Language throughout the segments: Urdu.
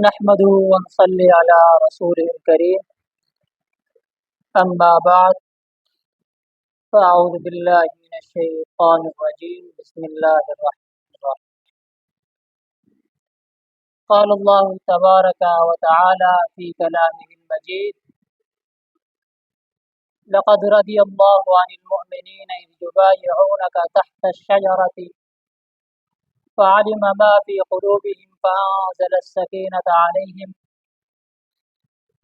نحمده ونصلي على رسوله الكريم أما بعد فأعوذ بالله من الشيطان الرجيم بسم الله الرحمن الرحيم قال الله تبارك وتعالى في كلامه المجيد لقد رضي الله عن المؤمنين إذ يبايعونك تحت الشجرة فعلم ما في قلوبهم فأنزل السكينة عليهم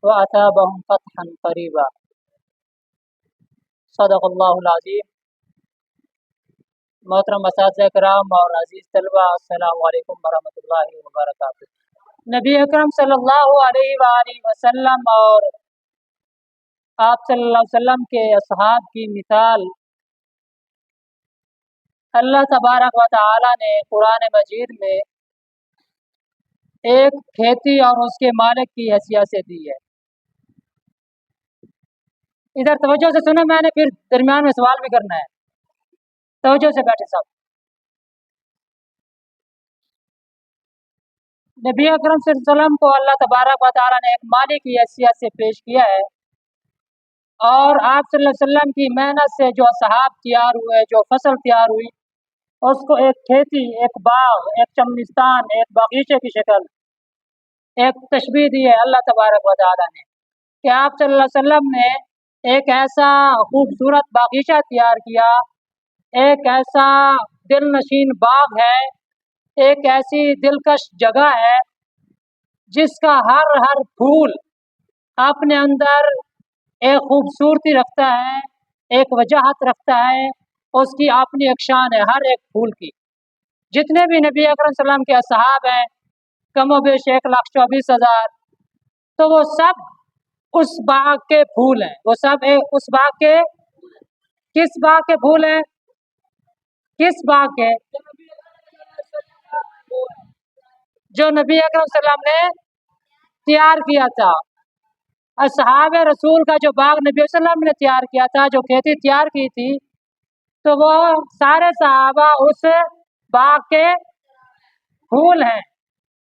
وأثابهم فتحا قريبا صدق اللہ العظیم۔ محترم اساتذہ کرام اور عزیز طلبہ، السلام علیکم ورحمۃ اللہ وبرکاتہ۔ نبی اکرم صلی اللہ علیہ وآلہ وسلم اور آپ صلی اللہ علیہ وسلم کے اصحاب کی مثال اللہ تبارک و تعالی نے قرآن مجید میں ایک کھیتی اور اس کے مالک کی حیثیت سے دی ہے۔ ادھر توجہ سے سنو، میں نے پھر درمیان میں سوال بھی کرنا ہے، توجہ سے بیٹھے سب۔ نبی اکرم صلی اللہ علیہ وسلم کو اللہ تبارک و تعالیٰ نے ایک مالک کی حیثیت سے پیش کیا ہے، اور آپ صلی اللہ علیہ وسلم کی محنت سے جو اصحاب تیار ہوئے، جو فصل تیار ہوئی، اس کو ایک کھیتی، ایک باغ، ایک چمنستان، ایک باغیچے کی شکل، ایک تشبیہ دی ہے اللہ تبارک و تعالیٰ نے کہ آپ صلی اللہ علیہ وسلم نے ایک ایسا خوبصورت باغیچہ تیار کیا، ایک ایسا دل نشین باغ ہے، ایک ایسی دلکش جگہ ہے جس کا ہر پھول اپنے اندر ایک خوبصورتی رکھتا ہے، ایک وجاہت رکھتا ہے، اس کی اپنی ایک شان ہے ہر ایک پھول کی۔ جتنے بھی نبی اکرم صلی اللہ علیہ وسلم کے اصحاب ہیں، کم و بیش 1,24,000، تو وہ سب اس باغ کے پھول ہیں، وہ سب اس باغ کے، کس باغ کے پھول ہیں؟ کس باغ کے؟ جو نبی اکرم صلی اللہ علیہ وسلم نے تیار کیا تھا۔ اصحاب رسول کا جو باغ نبی صلی اللہ علیہ وسلم نے تیار کیا تھا، جو کھیتی تیار کی تھی، تو وہ سارے صحابہ اس باغ کے پھول ہیں،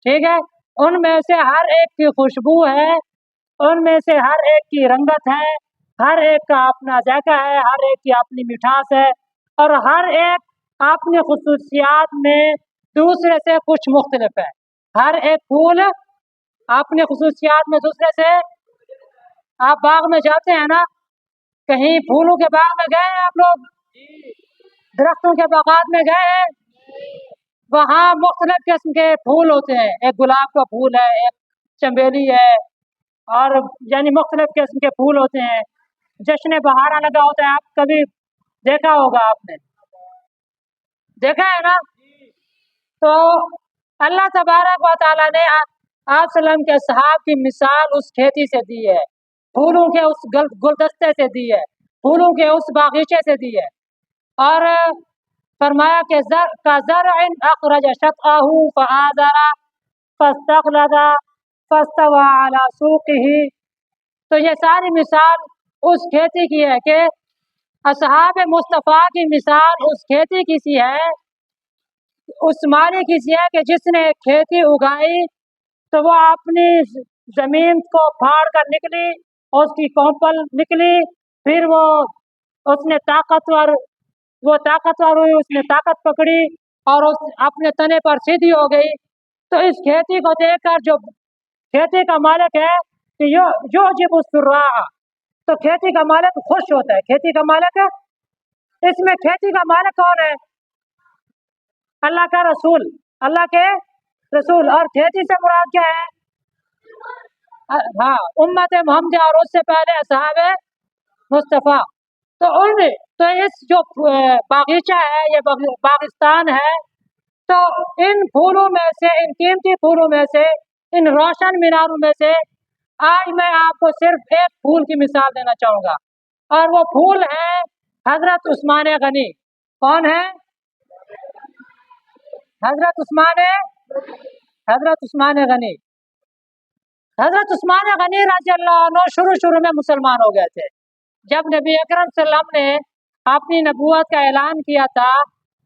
ٹھیک ہے؟ ان میں سے ہر ایک کی خوشبو ہے، ان میں سے ہر ایک کی رنگت ہے، ہر ایک کا اپنا ذائقہ ہے، ہر ایک کی اپنی مٹھاس ہے، اور ہر ایک اپنی خصوصیات میں دوسرے سے کچھ مختلف ہے۔ ہر ایک پھول اپنی خصوصیات میں دوسرے سے، آپ باغ میں جاتے ہیں نا، کہیں پھولوں کے باغ میں گئے ہیں آپ لوگ؟ درختوں کے باغات میں گئے ہیں؟ وہاں مختلف قسم کے پھول ہوتے ہیں، ایک گلاب کا پھول ہے، ایک چنبیلی ہے، اور یعنی مختلف قسم کے پھول ہوتے ہیں۔ جشن بہارا لگا ہوتا ہے، آپ کبھی دیکھا ہوگا، آپ نے دیکھا ہے نا؟ تو اللہ تبارک و تعالیٰ نے آپ صلی اللہ علیہ وسلم کے اصحاب کی مثال اس کھیتی سے دی ہے، پھولوں کے اس گلدستے سے دی ہے، پھولوں کے اس باغیچے سے دی ہے، اور فرمایا کہ كزرع اخرج شطأه فآزر فاستغلظ فاستوى على سوقه۔ تو یہ ساری مثال اس کھیتی کی ہے کہ اصحاب مصطفیٰ کی مثال اس کھیتی کی سی ہے، اس مالی کی سی ہے کہ جس نے کھیتی اگائی تو وہ اپنی زمین کو پھاڑ کر نکلی، اس کی کوپل نکلی، پھر وہ اس نے طاقتور ہوئی، اس نے طاقت پکڑی اور اس اپنے تنے پر سیدھی ہو گئی۔ تو اس کھیتی کو دیکھ کر جو کھیتی کا مالک ہے کہ یعجب الزراع، تو کھیتی کا مالک خوش ہوتا ہے۔ کھیتی کا مالک ہے، اس میں کھیتی کا مالک کون ہے؟ اللہ کا رسول، اللہ کے رسول۔ اور کھیتی سے مراد کیا ہے؟ ہاں، امت محمد اور اس سے پہلے اصحاب مصطفیٰ۔ تو اس جو باغیچہ ہے، یہ باغستان ہے، تو ان پھولوں میں سے، ان قیمتی پھولوں میں سے، ان روشن میناروں میں سے آج میں آپ کو صرف ایک پھول کی مثال دینا چاہوں گا، اور وہ پھول ہے حضرت عثمان غنی۔ کون ہے؟ حضرت عثمان غنی۔ حضرت عثمان غنی رضی اللہ عنہ شروع میں مسلمان ہو گئے تھے۔ جب نبی اکرم صلی اللہ علیہ وسلم نے اپنی نبوت کا اعلان کیا تھا،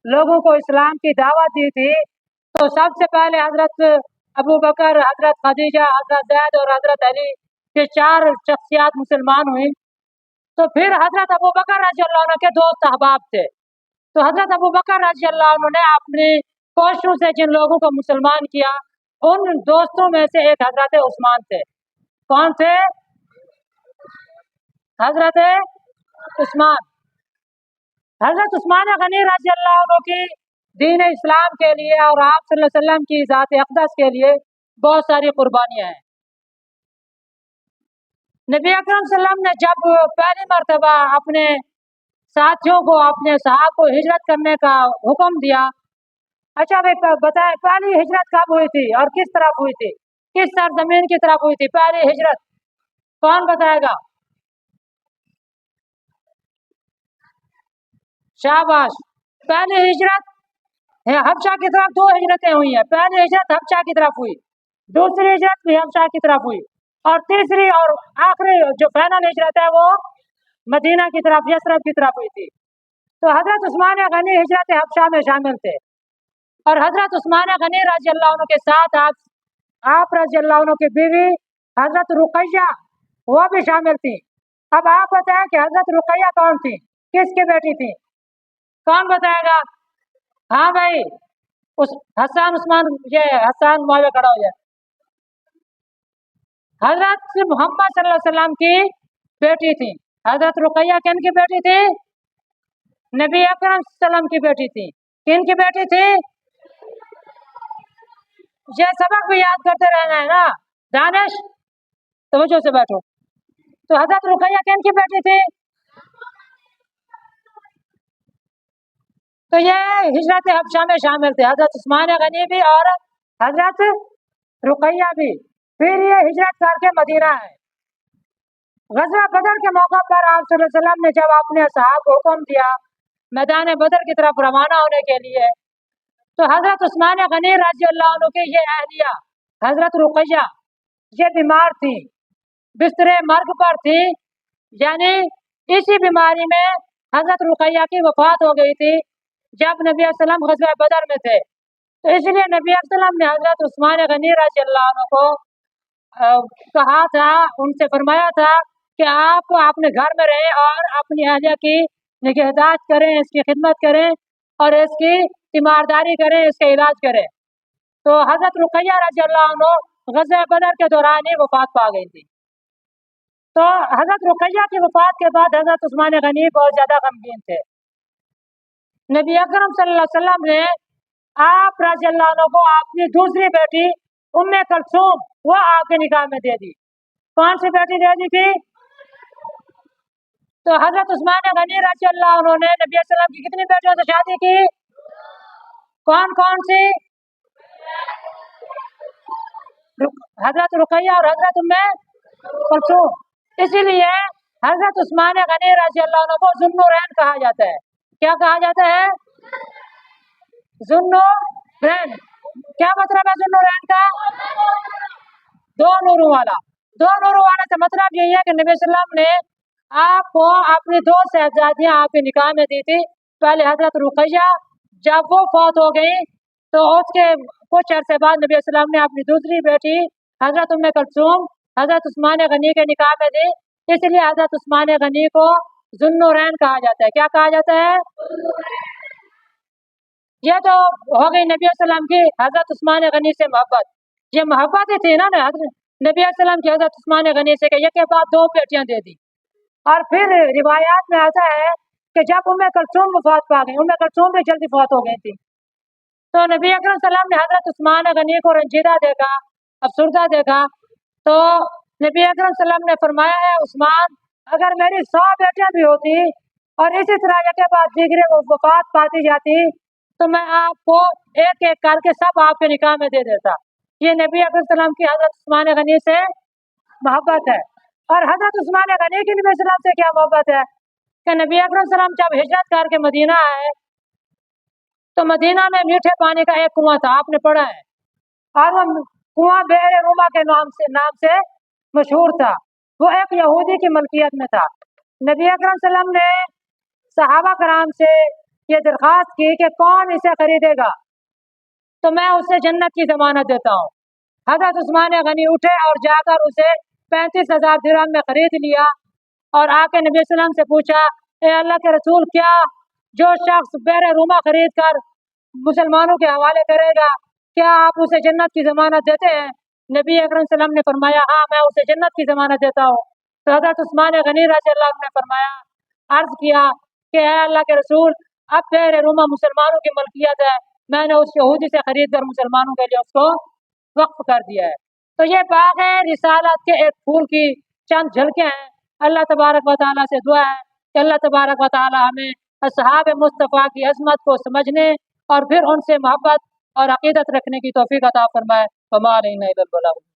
لوگوں کو اسلام کی دعوت دی تھی، تو سب سے پہلے حضرت ابو بکر، حضرت خدیجہ، حضرت زید اور حضرت علی، یہ 4 شخصیات مسلمان ہوئی. تو پھر حضرت ابو بکر رضی اللہ عنہ کے دوست احباب تھے. تو حضرت ابو بکر رضی اللہ عنہ نے اپنی کوششوں سے جن لوگوں کو مسلمان کیا، ان دوستوں میں سے ایک حضرت عثمان تھے. کون تھے؟ حضرت عثمان. حضرت عثمان غنی رضی اللہ عنہ کی دین اسلام کے لیے اور آپ صلی اللہ علیہ وسلم کی ذات اقدس کے لیے بہت ساری قربانیاں ہیں. نبی اکرم صلی اللہ علیہ وسلم نے جب پہلی مرتبہ اپنے ساتھیوں کو، اپنے صحابہ کو ہجرت کرنے کا حکم دیا. اچھا بھائی بتائیں، پہلی ہجرت کب ہوئی تھی اور کس طرف ہوئی تھی؟ کس سرزمین کی طرف ہوئی تھی پہلی ہجرت؟ کون بتائے گا؟ شاباش. پہلی ہجرت حبشہ کی طرف 2 ہجرتیں ہوئی ہیں. پہلی ہجرت حبشہ کی طرف ہوئی، دوسری ہجرت بھی حبشہ کی طرف ہوئی، اور تیسری اور آخری جو فائنل ہجرت ہے وہ مدینہ کی طرف، یثرب کی طرف ہوئی تھی. تو حضرت عثمان غنی ہجرت حبشہ میں شامل تھے، اور حضرت عثمان غنی رضی اللہ عنہ کے ساتھ آپ رضی اللہ عنہ کی بیوی حضرت رقیہ وہ بھی شامل تھی. اب آپ بتائیں کہ حضرت رقیہ کون تھی، کس کی بیٹی تھی؟ کون بتائے گا؟ ہاں بھائی، حسان عثمان، یہ حسان معاویہ کھڑا ہو جائے. حضرت محمد صلی اللہ علیہ وسلم کی بیٹی تھی. حضرت رقیہ کن کی بیٹی تھی؟ نبی اکرم صلی اللہ علیہ وسلم کی بیٹی تھی. کن کی بیٹی تھی؟ یہ سبق بھی یاد کرتے رہنا ہے نا. دانش توجہ سے بیٹھو. تو حضرت رقیہ کن کی بیٹی تھی؟ تو یہ ہجرت حبشہ میں شامل تھے، حضرت عثمان غنی بھی اور حضرت رقیہ بھی. پھر یہ ہجرت کر کے مدینہ ہے. غزوہ بدر کے موقع پر آپ صلی اللہ علیہ وسلم نے جب اپنے اصحاب کو حکم دیا میدان بدر کی طرف روانہ ہونے کے لیے، تو حضرت عثمان غنی رضی اللہ عنہ کی یہ اہلیہ حضرت رقیہ یہ بیمار تھی، بستر مرگ پر تھی. یعنی اسی بیماری میں حضرت رقیہ کی وفات ہو گئی تھی جب نبی علیہ السلام غزوہ بدر میں تھے. تو اس لیے نبی علیہ السلام نے حضرت عثمان غنی رضی اللہ عنہ کو کہا تھا، ان سے فرمایا تھا کہ آپ اپنے گھر میں رہیں اور اپنی اہلیہ کی نگہداشت کریں، اس کی خدمت کریں اور اس کی تیمارداری کریں، اس کا علاج کریں. تو حضرت رقیہ رضی اللہ عنہ غزوہ بدر کے دوران ہی وفات پا گئی تھی. تو حضرت رقیہ کی وفات کے بعد حضرت عثمان غنی بہت زیادہ غمگین تھے. نبی اکرم صلی اللہ علیہ وسلم نے آپ رضی اللہ عنہ کو اپنی دوسری بیٹی ام کلثوم وہ آپ کے نکاح میں دے دی. کون سی بیٹی دے دی تھی؟ تو حضرت عثمان غنی رضی اللہ عنہ نے نبی صلی اللہ علیہ وسلم کی کتنی بیٹیوں سے شادی کی؟ کون کون سی؟ حضرت رقیہ اور حضرت ام کلثوم. اسی لیے حضرت عثمان غنی رضی اللہ عنہ کو ذوالنورین کہا جاتا ہے. کیا کہا جاتا ہے؟ ذوالنورین. کیا مطلب ہے ذوالنورین کا؟ 2 نوروں والا. 2 نوروں والا کا مطلب یہی ہے کہ نبی صلی اللہ علیہ وسلم نے آپ کو اپنی 2 صاحبزادیاں آپ کے نکاح میں دی تھی. پہلے حضرت رقیہ، جب وہ فوت ہو گئی تو اس کے کچھ عرصے بعد نبی صلی اللہ علیہ وسلم نے اپنی دوسری بیٹی حضرت ام کلثوم حضرت عثمان غنی کے نکاح میں دی. اس لیے حضرت عثمان غنی کو ذوالنورین کہا جاتا ہے. کیا کہا جاتا ہے؟ یہ تو ہو گئی نبی صلی اللہ علیہ وسلم کی حضرت عثمان غنی سے محبت. یہ محبت ہی تھی نا حضرت نبی علیہ السلام کی حضرت عثمان غنی سے کہ یہ کے بعد 2 بیٹیاں دے دی. اور پھر روایات میں آتا ہے کہ جب ام کلثوم وفات پا گئی، ام کلثوم بھی جلدی فوت ہو گئی تھی، تو نبی اکرم صلی اللہ علیہ وسلم نے حضرت عثمان غنی کو رنجیدہ دیکھا، افسردہ دیکھا. تو نبی اکرم صلی اللہ علیہ وسلم نے فرمایا ہے عثمان، اگر میری 100 بیٹیاں بھی ہوتی اور اسی طرح یہ کے بعد دیگرے وفات پاتی جاتی تو میں آپ کو ایک ایک کر کے سب آپ کے نکاح میں دے دیتا. یہ نبی اکرم صلی اللہ علیہ وسلم کی حضرت عثمان غنی سے محبت ہے. اور حضرت عثمان غنی کی نبی صلی اللہ علیہ وسلم سے کیا محبت ہے کہ نبی اکرم صلی اللہ علیہ وسلم جب ہجرت کر کے مدینہ آئے تو مدینہ میں میٹھے پانی کا ایک کنواں تھا، آپ نے پڑھا ہے، اور وہ کنواں بئر روما کے نام سے مشہور تھا. وہ ایک یہودی کی ملکیت میں تھا. نبی اکرم صلی اللہ علیہ وسلم نے صحابہ کرام سے یہ درخواست کی کہ کون اسے خریدے گا تو میں اسے جنت کی ضمانت دیتا ہوں. حضرت عثمان غنی اٹھے اور جا کر اسے 35,000 درہم میں خرید لیا اور آ کے نبی صلی اللہ علیہ وسلم سے پوچھا اے اللہ کے رسول، کیا جو شخص بحر روما خرید کر مسلمانوں کے حوالے کرے گا کیا آپ اسے جنت کی ضمانت دیتے ہیں؟ نبی اکرم صلی اللہ علیہ وسلم نے فرمایا ہاں میں اسے جنت کی ضمانت دیتا ہوں۔ تو حضرت عثمان غنی رضی اللہ عنہ نے فرمایا، عرض کیا کہ اے اللہ کے رسول، اب بحر روما مسلمانوں کی ملکیت ہے، میں نے اس یہودی سے خرید کر مسلمانوں کے لیے اس کو وقف کر دیا ہے۔ تو یہ باغ رسالت کے ایک پھول کی چند جھلکیں ہیں۔ اللہ تبارک و تعالیٰ سے دعا ہے کہ اللہ تبارک و تعالیٰ ہمیں اصحاب مصطفیٰ کی عظمت کو سمجھنے اور پھر ان سے محبت اور عقیدت رکھنے کی توفیق عطا فرمائے۔ وما علینا الا البلاغ۔